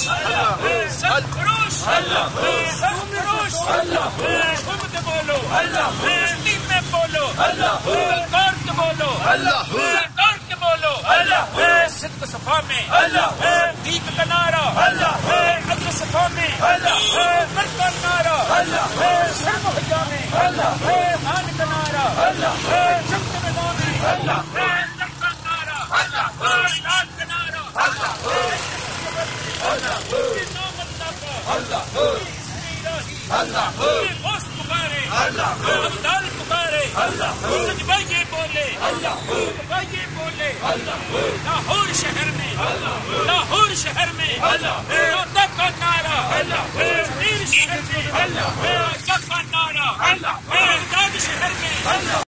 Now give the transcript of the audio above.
سرفروش سرفروش حمد بولو ٹیم میں بولو سرکار کے بولو سرکار کے بولو صدق صفا میں دیپ کا نعرہ عدل صفا میں مرد کا نعرہ شرم و حیا میں مان کا نعرہ جنگ میدان میں جنگ کا نعرہ رات کا نعرہ پوسٹ پکارے ابدال پکارے سجبہ یہ بولے یہ بولے لاہور شہر میں شہر میں روہتک کا نعرہ شہر میں کا نعرہ شہر میں